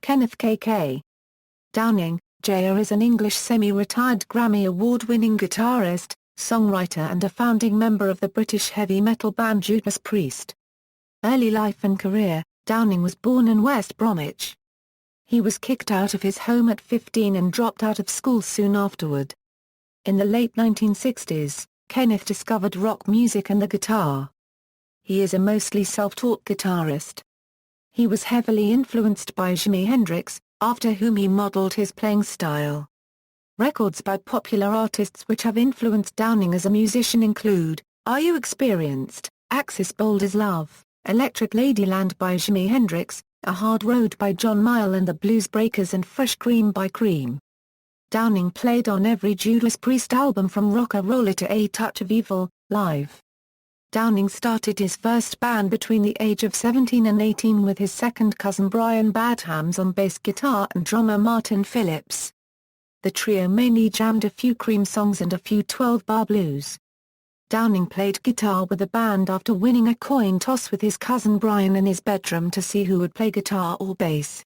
Kenneth K.K. Downing, Jr. is an English semi-retired Grammy Award-winning guitarist, songwriter and a founding member of the British heavy metal band Judas Priest. Early life and career: Downing was born in West Bromwich. He was kicked out of his home at 15 and dropped out of school soon afterward. In the late 1960s, Kenneth discovered rock music and the guitar. He is a mostly self-taught guitarist. He was heavily influenced by Jimi Hendrix, after whom he modeled his playing style. Records by popular artists which have influenced Downing as a musician include Are You Experienced?, Axis Bold as Love, Electric Ladyland by Jimi Hendrix, A Hard Road by John Mayall and the Blues Breakers and Fresh Cream by Cream. Downing played on every Judas Priest album from Rock-a-Roller to A Touch of Evil, live. Downing started his first band between the age of 17 and 18 with his second cousin Brian Badhams on bass guitar and drummer Martin Phillips. The trio mainly jammed a few Cream songs and a few 12-bar blues. Downing played guitar with the band after winning a coin toss with his cousin Brian in his bedroom to see who would play guitar or bass.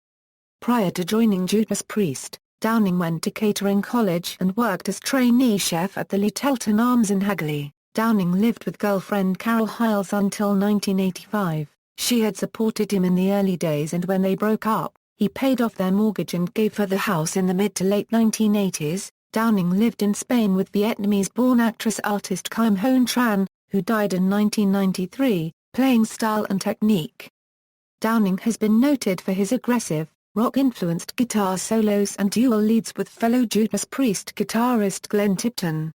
Prior to joining Judas Priest, Downing went to catering college and worked as trainee chef at the Littleton Arms in Hagley. Downing lived with girlfriend Carol Hiles until 1985. She had supported him in the early days, and when they broke up, he paid off their mortgage and gave her the house in the mid to late 1980s. Downing lived in Spain with Vietnamese-born actress-artist Kim Hoan Tran, who died in 1993, playing style and technique. Downing has been noted for his aggressive, rock-influenced guitar solos and dual leads with fellow Judas Priest guitarist Glenn Tipton.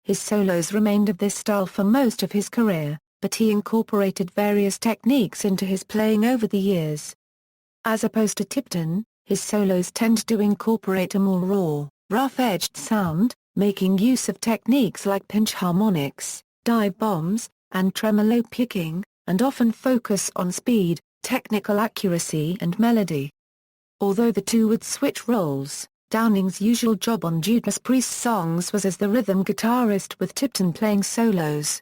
His solos remained of this style for most of his career, but he incorporated various techniques into his playing over the years. As opposed to Tipton, his solos tend to incorporate a more raw, rough-edged sound, making use of techniques like pinch harmonics, dive bombs, and tremolo picking, and often focus on speed, technical accuracy and melody. Although the two would switch roles, Downing's usual job on Judas Priest songs was as the rhythm guitarist with Tipton playing solos.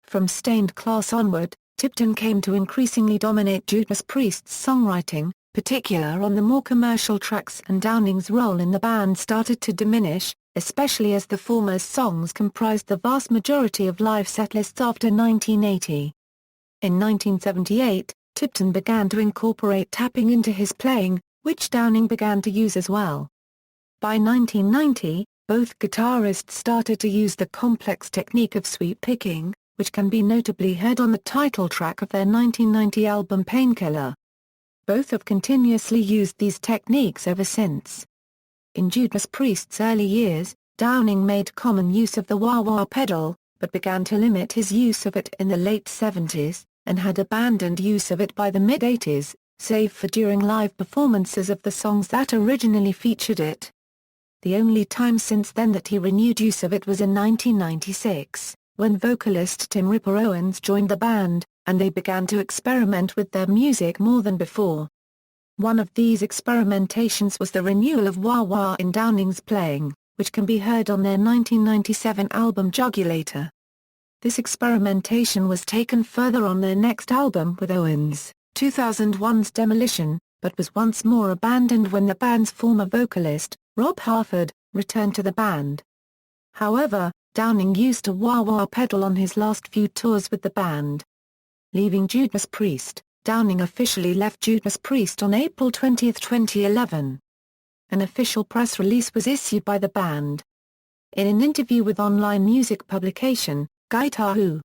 From Stained Class onward, Tipton came to increasingly dominate Judas Priest's songwriting, particularly on the more commercial tracks, and Downing's role in the band started to diminish, especially as the former's songs comprised the vast majority of live setlists after 1980. In 1978, Tipton began to incorporate tapping into his playing, which Downing began to use as well. By 1990, both guitarists started to use the complex technique of sweep picking, which can be notably heard on the title track of their 1990 album Painkiller. Both have continuously used these techniques ever since. In Judas Priest's early years, Downing made common use of the wah-wah pedal, but began to limit his use of it in the late 70s, and had abandoned use of it by the mid-80s, save for during live performances of the songs that originally featured it. The only time since then that he renewed use of it was in 1996, when vocalist Tim "Ripper" Owens joined the band, and they began to experiment with their music more than before. One of these experimentations was the renewal of wah-wah in Downing's playing, which can be heard on their 1997 album Jugulator. This experimentation was taken further on their next album with Owens, 2001's Demolition, but was once more abandoned when the band's former vocalist, Rob Halford, returned to the band. However, Downing used a wah-wah pedal on his last few tours with the band. Leaving Judas Priest, Downing officially left Judas Priest on April 20, 2011. An official press release was issued by the band. In an interview with online music publication, Guitar Who,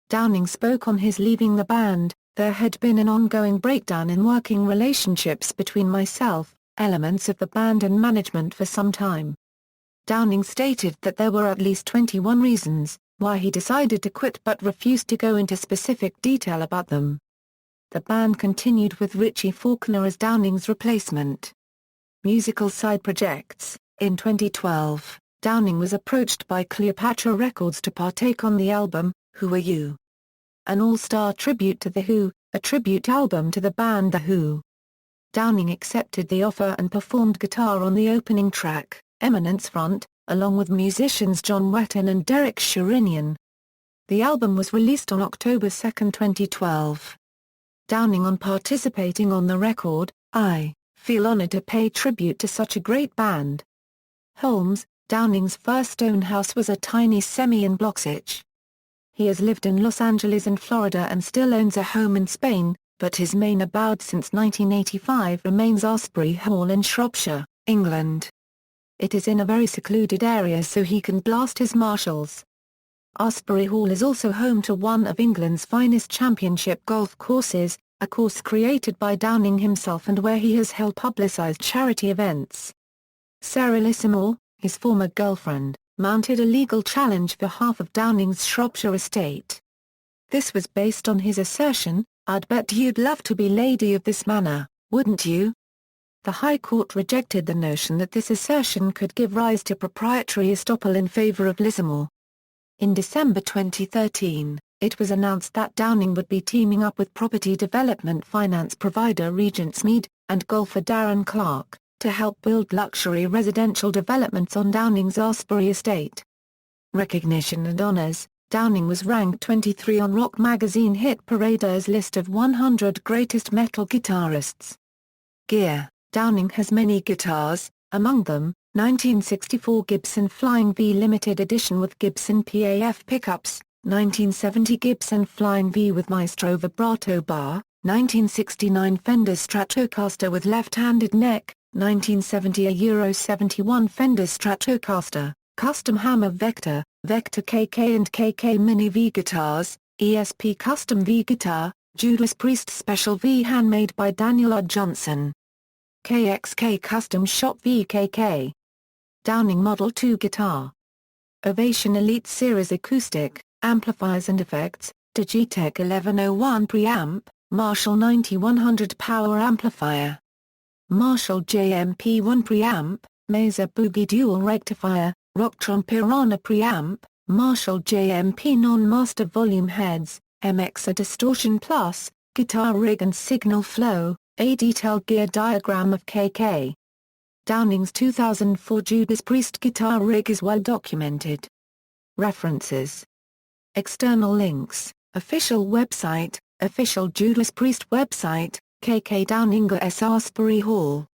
Downing spoke on his leaving the band. There had been an ongoing breakdown in working relationships between myself, elements of the band and management for some time. Downing stated that there were at least 21 reasons why he decided to quit, but refused to go into specific detail about them. The band continued with Richie Faulkner as Downing's replacement. Musical side projects: in 2012, Downing was approached by Cleopatra Records to partake on the album, Who Are You?, an all-star tribute to The Who, a tribute album to the band The Who. Downing accepted the offer and performed guitar on the opening track, Eminence Front, along with musicians John Wetton and Derek Sherinian. The album was released on October 2, 2012. Downing on participating on the record, I feel honored to pay tribute to such a great band. Holmes, Downing's first own house was a tiny semi-in-block sitch. He has lived in Los Angeles and Florida and still owns a home in Spain, but his main abode since 1985 remains Asbury Hall in Shropshire, England. It is in a very secluded area so he can blast his marshals. Asbury Hall is also home to one of England's finest championship golf courses, a course created by Downing himself and where he has held publicised charity events. Sarah Lissamore, his former girlfriend, mounted a legal challenge for half of Downing's Shropshire estate. This was based on his assertion, "I'd bet you'd love to be lady of this manor, wouldn't you?" The High Court rejected the notion that this assertion could give rise to proprietary estoppel in favour of Lissamore. In December 2013, it was announced that Downing would be teaming up with property development finance provider Regents Mead, and golfer Darren Clarke, to help build luxury residential developments on Downing's Asbury estate. Recognition and honours: Downing was ranked 23 on Rock Magazine Hit Parade's list of 100 greatest metal guitarists. Gear: Downing has many guitars, among them, 1964 Gibson Flying V Limited Edition with Gibson PAF pickups, 1970 Gibson Flying V with Maestro vibrato bar, 1969 Fender Stratocaster with left-handed neck, 1970 a Euro 71 Fender Stratocaster, Custom Hammer Vector, Vector KK and KK Mini V guitars, ESP Custom V guitar, Judas Priest Special V handmade by Daniel R. Johnson. KXK Custom Shop VKK. Downing Model 2 guitar. Ovation Elite Series acoustic, amplifiers and effects, Digitech 1101 preamp, Marshall 9100 power amplifier. Marshall JMP1 preamp, Mesa Boogie dual rectifier, Rocktron Piranha preamp, Marshall JMP non-master volume heads, MXA Distortion Plus, guitar rig and signal flow, a detailed gear diagram of KK. Downing's 2004 Judas Priest guitar rig is well documented. References. External links: official website, official Judas Priest website, KK Downing S. Asbury Hall.